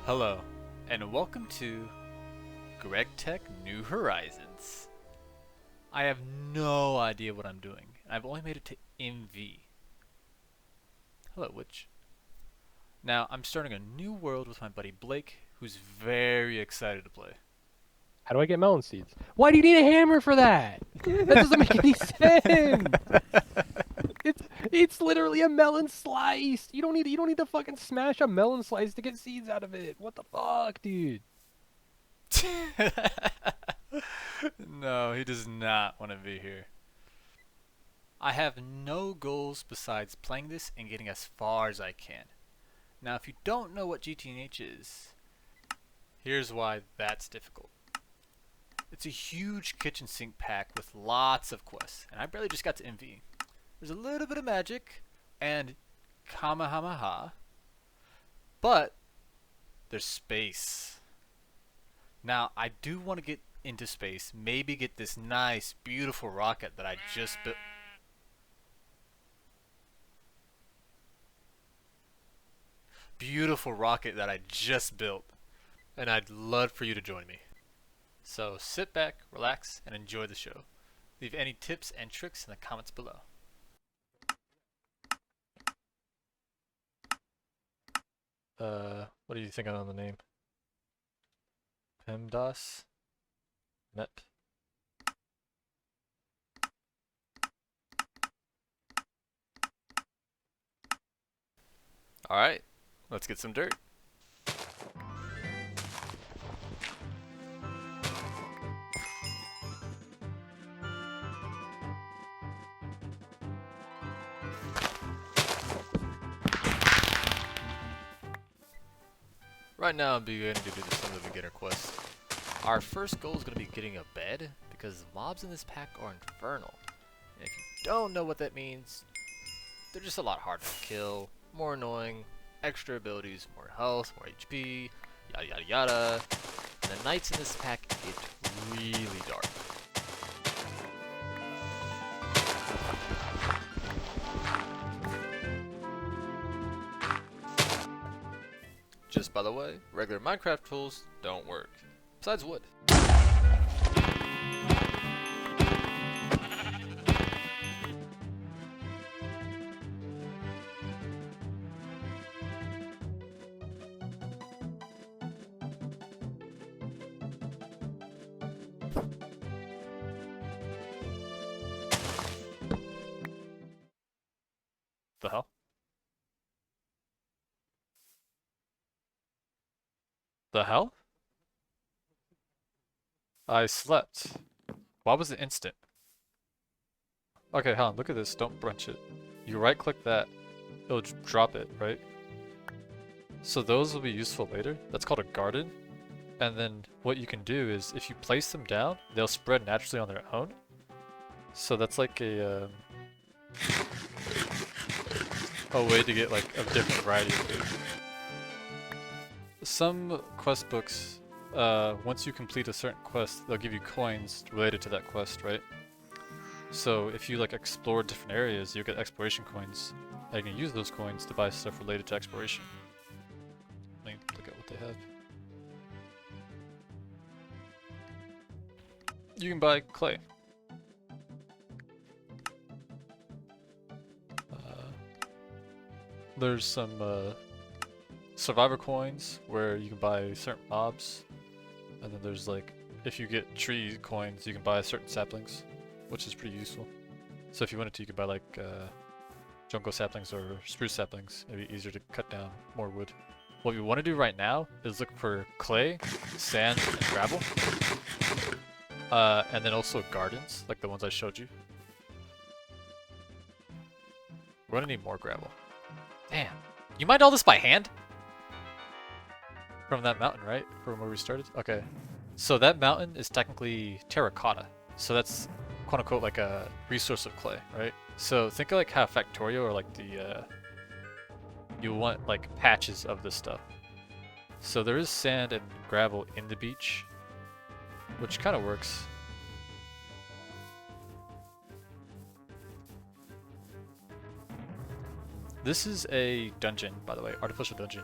Hello, and welcome to Gregtech New Horizons. I have no idea what I'm doing. I've only made it to MV. Hello, Witch. Now, I'm starting a new world with my buddy Blake, who's very excited to play. How do I get melon seeds? Why do you need a hammer for that? That doesn't make any sense. It's literally a melon slice. You don't need to fucking smash a melon slice to get seeds out of it. What the fuck, dude? No, he does not want to be here. I have no goals besides playing this and getting as far as I can. Now, if you don't know what GTNH is, here's why that's difficult. It's a huge kitchen sink pack with lots of quests, and I barely just got to MV. There's a little bit of magic and Kamehameha, but there's space. Now, I do want to get into space, maybe get this nice, beautiful rocket that I just built. Beautiful rocket that I just built, and I'd love for you to join me. So sit back, relax, and enjoy the show. Leave any tips and tricks in the comments below. What are you thinking on the name? PEMDAS? MEP? Alright, let's get some dirt. Right now I'm beginning to do some of the beginner quests. Our first goal is going to be getting a bed, because the mobs in this pack are infernal. And if you don't know what that means, they're just a lot harder to kill, more annoying, extra abilities, more health, more HP, yada yada yada. And the nights in this pack get really dark. Just by the way, regular Minecraft tools don't work. Besides wood. The hell? The hell? I slept. Why was it instant? Okay, hold on, look at this, don't brunch it. You right click that, it'll drop it, right? So those will be useful later. That's called a garden. And then what you can do is, if you place them down, they'll spread naturally on their own. So that's like a way to get like a different variety of food. Some quest books, once you complete a certain quest, they'll give you coins related to that quest, right? So if you like explore different areas, you'll get exploration coins, and you can use those coins to buy stuff related to exploration. Let me look at what they have. You can buy clay. There's some survivor coins where you can buy certain mobs, and then there's like, if you get tree coins, you can buy certain saplings, which is pretty useful. So if you wanted to, you could buy like jungle saplings or spruce saplings. It'd be easier to cut down more wood. What we want to do right now is look for clay, sand, and gravel. And then also gardens, like the ones I showed you. We're gonna need more gravel. Damn. You mined all this by hand? From that mountain, right? From where we started? Okay. So that mountain is technically terracotta. So that's quote unquote like a resource of clay, right? So think of like how Factorio or like the you want like patches of this stuff. So there is sand and gravel in the beach, which kind of works. This is a dungeon, by the way, artificial dungeon.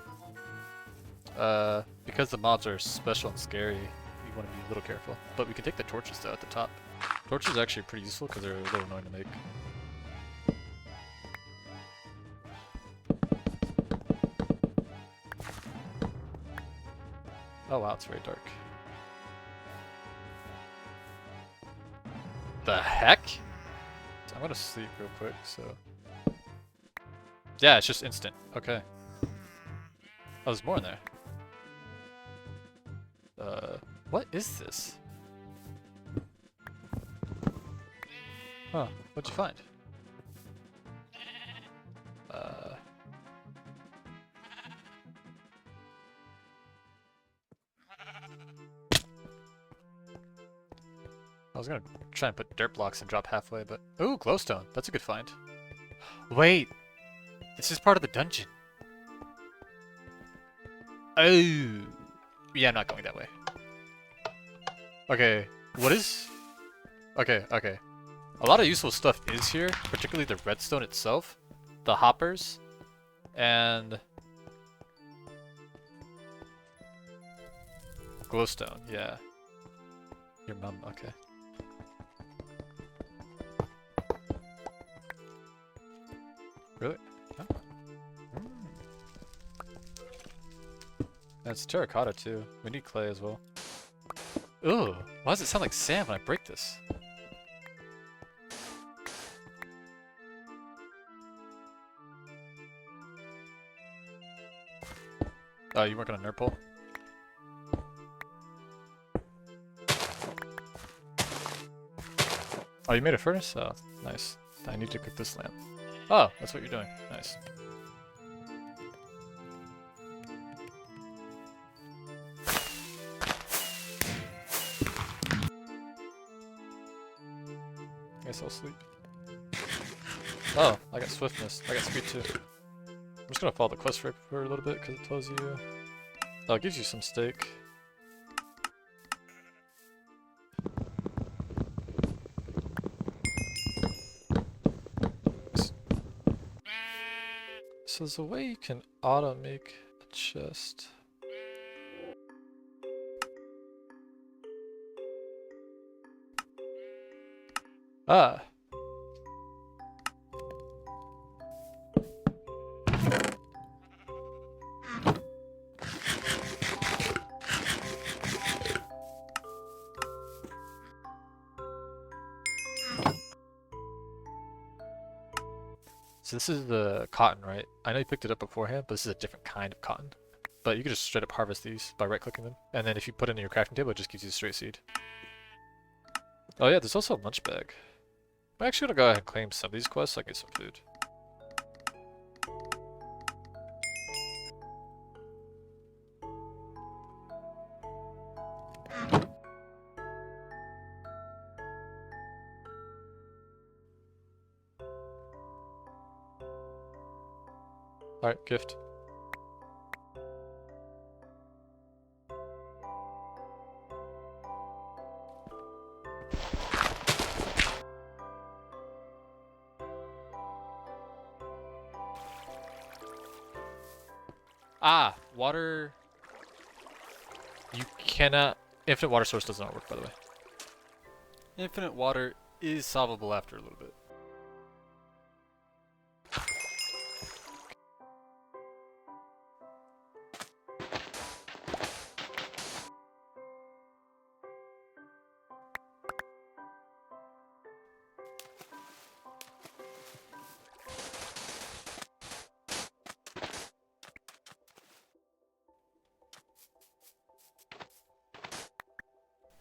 Because the mobs are special and scary, you want to be a little careful. But we can take the torches though at the top. Torches are actually pretty useful because they're a little annoying to make. Oh wow, it's very dark. The heck? I'm gonna sleep real quick, so... Yeah, it's just instant. Okay. Oh, there's more in there. What is this? Huh, what'd you find? I was gonna try and put dirt blocks and drop halfway, but... Ooh, glowstone. That's a good find. Wait! This is part of the dungeon. Oh! Yeah, I'm not going that way. Okay, what is... Okay. A lot of useful stuff is here, particularly the redstone itself, the hoppers, and... glowstone, yeah. Your mum, okay. Really? Huh? That's terracotta too. We need clay as well. Ugh! Why does it sound like sand when I break this? Oh, you weren't gonna nerd pull? Oh, you made a furnace? Oh, nice. I need to cook this lamp. Oh, that's what you're doing. Nice. Guess I'll sleep. Oh, I got swiftness. I got speed too. I'm just gonna follow the quest for a little bit because it tells you... Oh, it gives you some steak. So there's a way you can auto-make a chest. Ah! So this is the cotton, right? I know you picked it up beforehand, but this is a different kind of cotton. But you can just straight up harvest these by right-clicking them. And then if you put it in your crafting table, it just gives you a straight seed. Oh yeah, there's also a lunch bag. I'm actually gonna go ahead and claim some of these quests so I can get some food. Alright, gift. Ah! Water... You cannot... Infinite water source does not work, by the way. Infinite water is solvable after a little bit.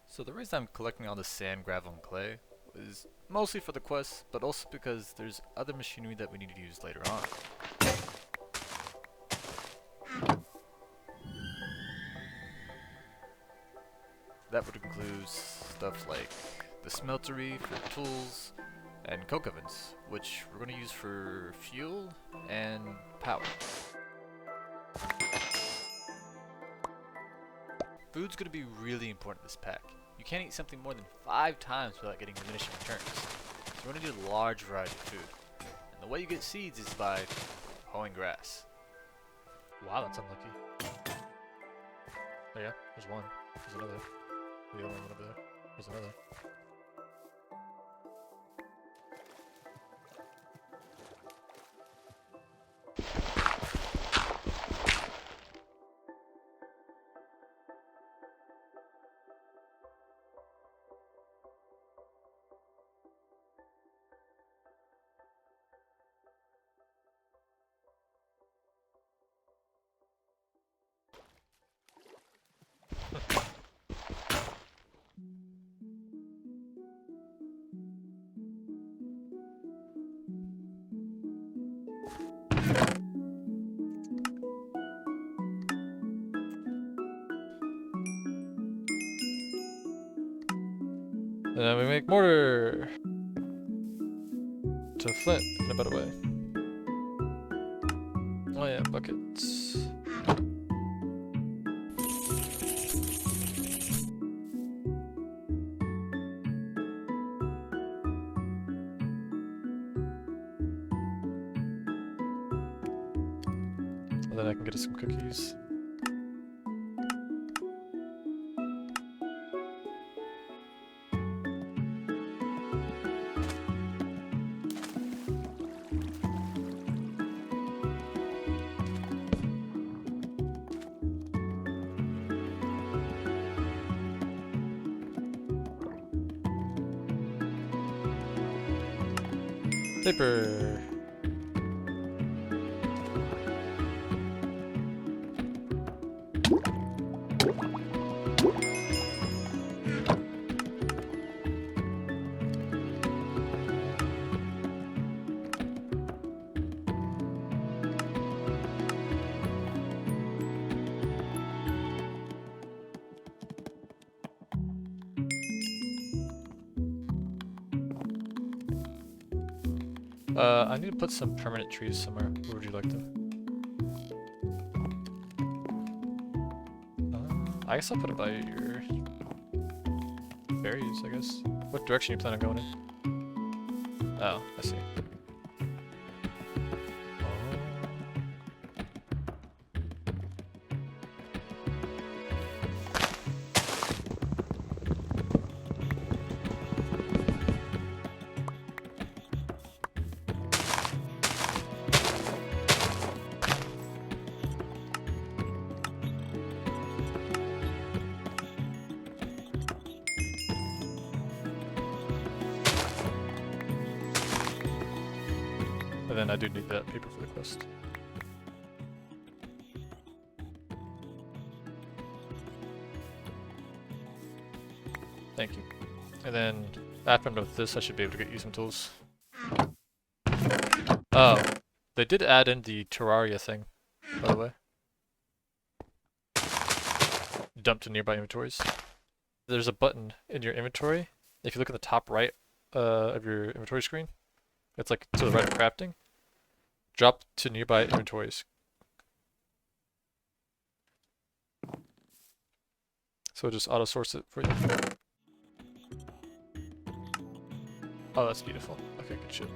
So the reason I'm collecting all the sand, gravel, and clay is mostly for the quests, but also because there's other machinery that we need to use later on. That would include stuff like the smeltery for tools, and coke ovens, which we're going to use for fuel and power. Food's going to be really important in this pack. You can't eat something more than 5 times without getting diminishing returns. So we're going to need a large variety of food. And the way you get seeds is by hoeing grass. Wow, that's unlucky. There you go. There's one. There's another. The other one over there. There's another. And then we make mortar to flint in a better way. Oh yeah, buckets. And then I can get us some cookies. Paper. I need to put some permanent trees somewhere. Where would you like them? I guess I'll put it by your berries, I guess. What direction you plan on going in? Oh, I see. And then I do need that paper for the quest. Thank you. And then after I'm done with this, I should be able to get you some tools. Oh, they did add in the Terraria thing, by the way. Dump to nearby inventories. There's a button in your inventory. If you look at the top right of your inventory screen, it's like to the right of crafting. Drop to nearby inventories. So just auto source it for you. Oh, that's beautiful. Okay, good shit.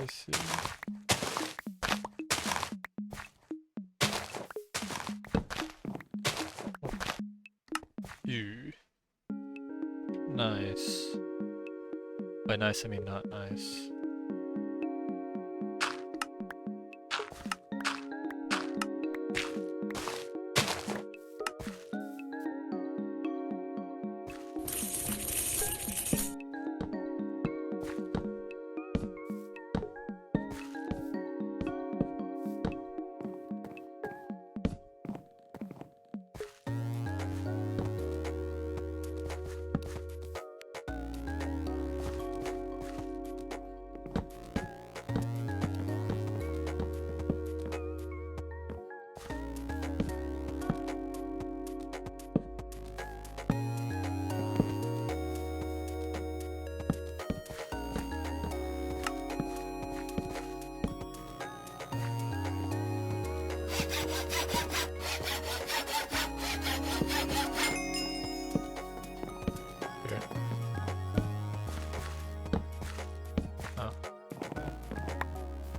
I see. You. Nice. By nice, I mean not nice.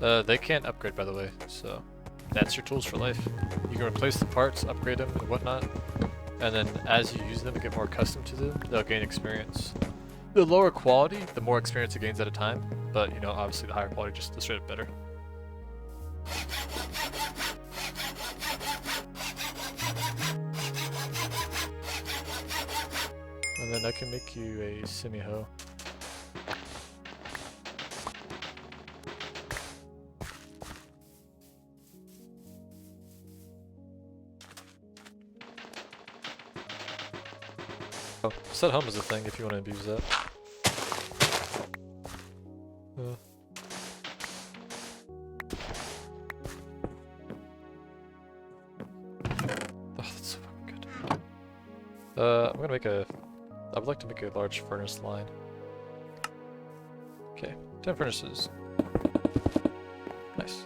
They can't upgrade, by the way, so that's your tools for life. You can replace the parts, upgrade them, and whatnot, and then as you use them and get more accustomed to them, they'll gain experience. The lower quality, the more experience it gains at a time, but you know, obviously the higher quality, just the straight up better. And then I can make you a semi-hoe. Oh, set home is a thing if you want to abuse that. Oh, that's so fucking good. I'm gonna make a... I would like to make a large furnace line. Okay, 10 furnaces. Nice.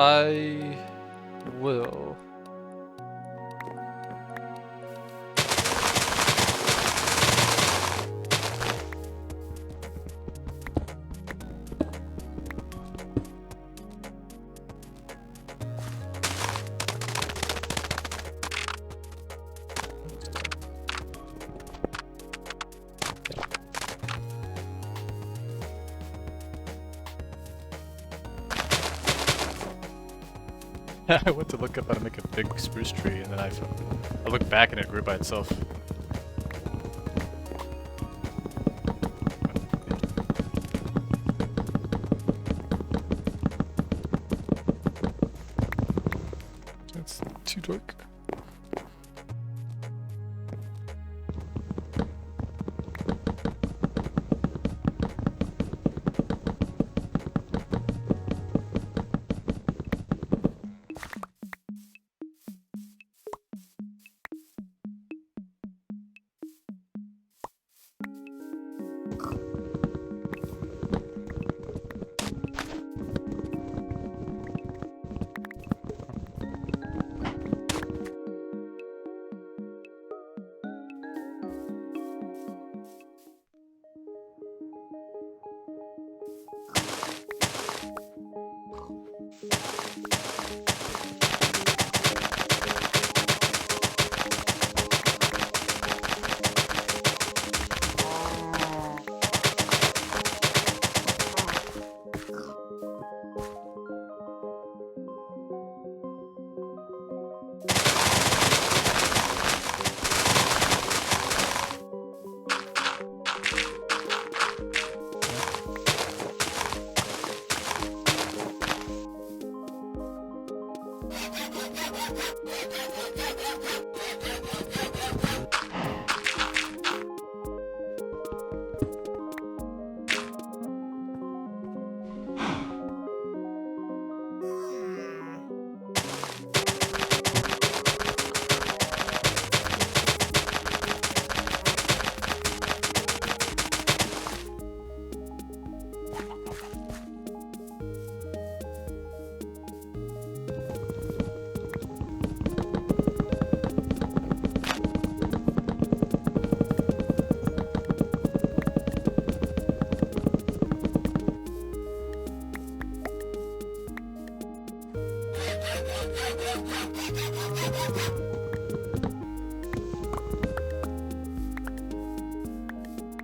I will. I went to look up how to make a big spruce tree, and then I looked back and it grew by itself. That's too dark.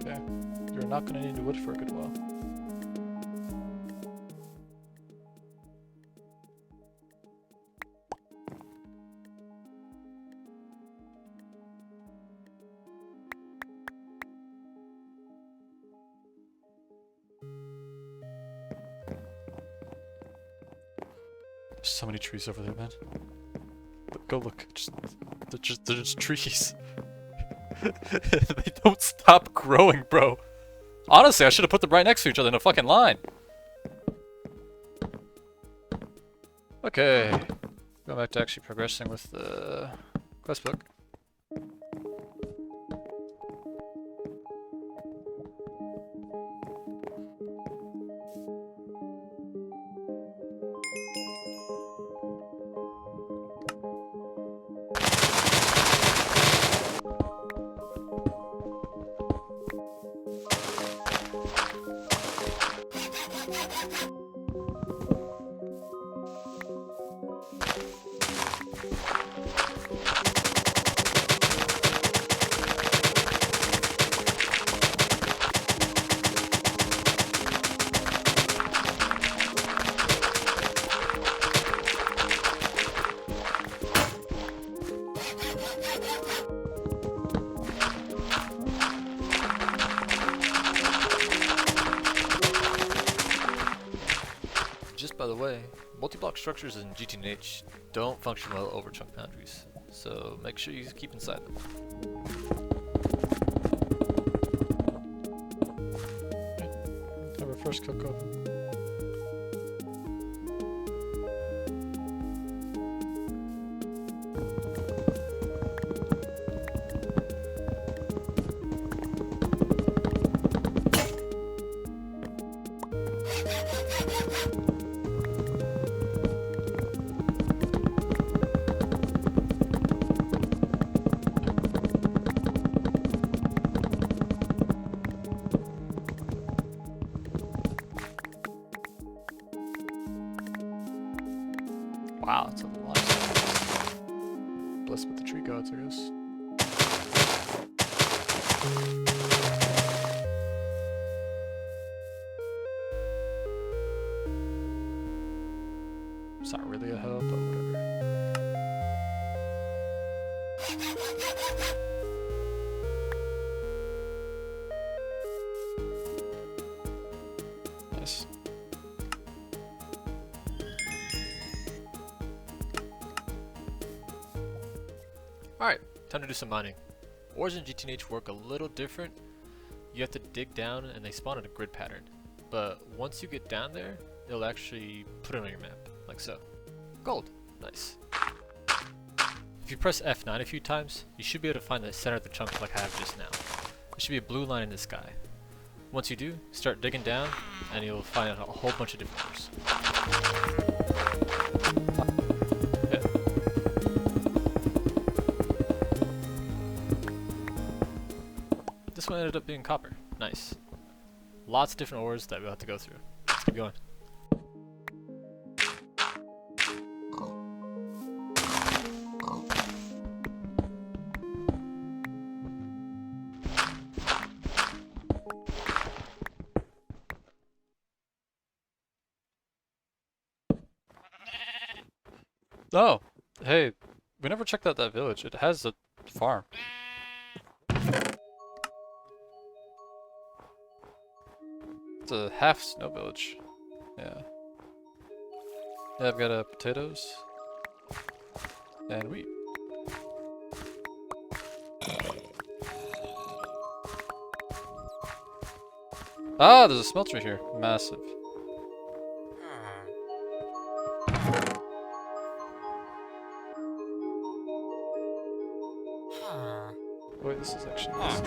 Okay, you're not gonna need wood for a good while. There's so many trees over there, man. Go look. They're just trees. They don't stop growing, bro. Honestly, I should have put them right next to each other in a fucking line. Okay. Go back to actually progressing with the quest book. Just by the way, multi-block structures in GTNH don't function well over chunk boundaries, so make sure you keep inside them. Have our first cook open. Wow, that's a lot. Blessed with the tree gods, I guess. It's not really a hub, but whatever. Nice. Alright, time to do some mining. Ores in GTNH work a little different. You have to dig down and they spawn in a grid pattern. But once you get down there, it'll actually put it on your map, like so. Gold, nice. If you press F9 a few times, you should be able to find the center of the chunk like I have just now. There should be a blue line in the sky. Once you do, start digging down and you'll find a whole bunch of different ores. This one ended up being copper. Nice. Lots of different ores that we'll have to go through. Let's keep going. Oh, hey, we never checked out that village. It has a farm. It's a half snow village. Yeah. Yeah, I've got potatoes and wheat. Ah, there's a smelter here. Massive. Wait, this is actually nice.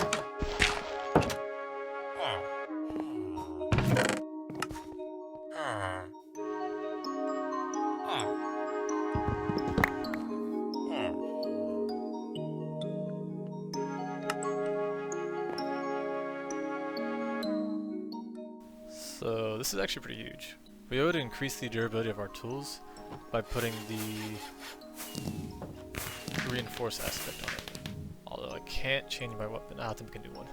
So this is actually pretty huge. We would increase the durability of our tools by putting the reinforce aspect on it. Although I can't change my weapon, I don't think we can do one.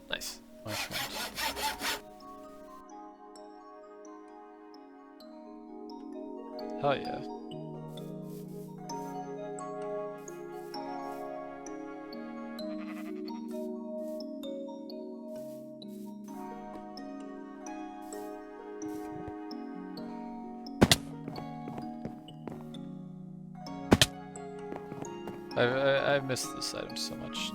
Nice. Hell yeah. I miss this item so much.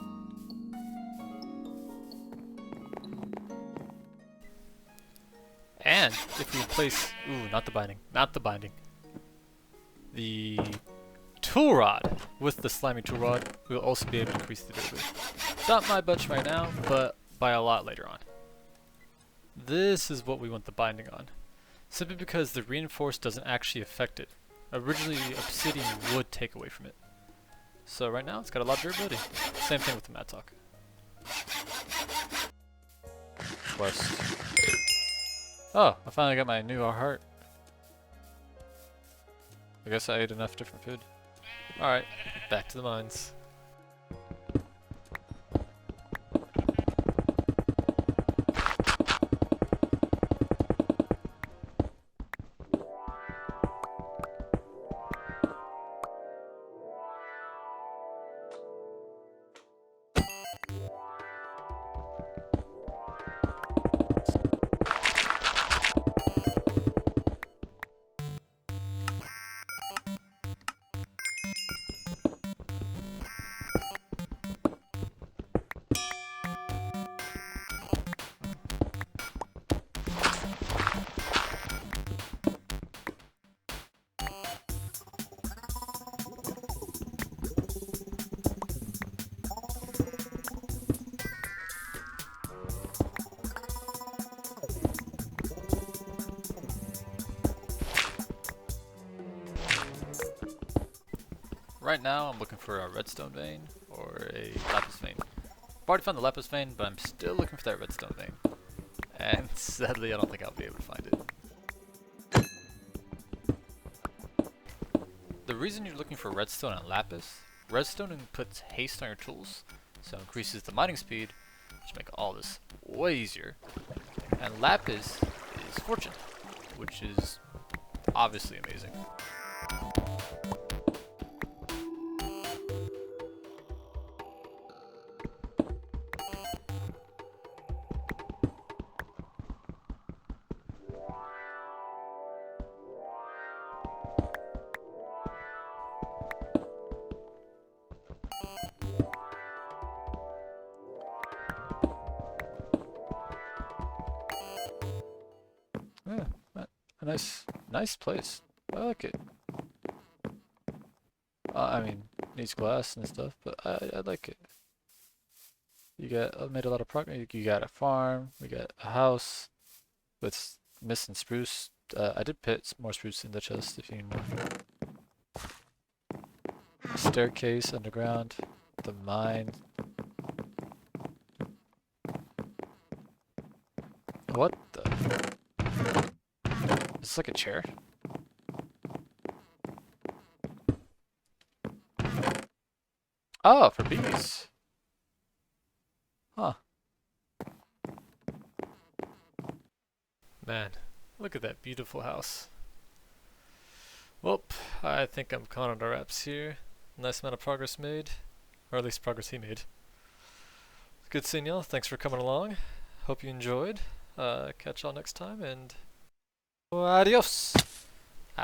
And if we place, ooh, not the binding, not the binding. The tool rod with the slimy tool rod, we'll also be able to increase the durability. Not by much right now, but by a lot later on. This is what we want the binding on, simply because the reinforced doesn't actually affect it. Originally, obsidian would take away from it. So right now, it's got a lot of durability. Same thing with the Mattock. Quest. Oh, I finally got my new heart. I guess I ate enough different food. Alright, back to the mines. Right now, I'm looking for a redstone vein or a lapis vein. I've already found the lapis vein, but I'm still looking for that redstone vein. And sadly, I don't think I'll be able to find it. The reason you're looking for redstone and lapis, redstone puts haste on your tools, so increases the mining speed, which make all this way easier. And lapis is fortune, which is obviously amazing. Yeah, a nice place. I like it. I mean, needs glass and stuff, but I like it. You got made a lot of progress. You got a farm. We got a house with missing spruce. I did put more spruce in the chest if you need more. Staircase underground. The mine. What the? Is this like a chair? Oh, for bees. Huh. Man, look at that beautiful house. Well, I think I'm calling it our wraps here. Nice amount of progress made. Or at least progress he made. Good seeing y'all. Thanks for coming along. Hope you enjoyed. Catch y'all next time and adios.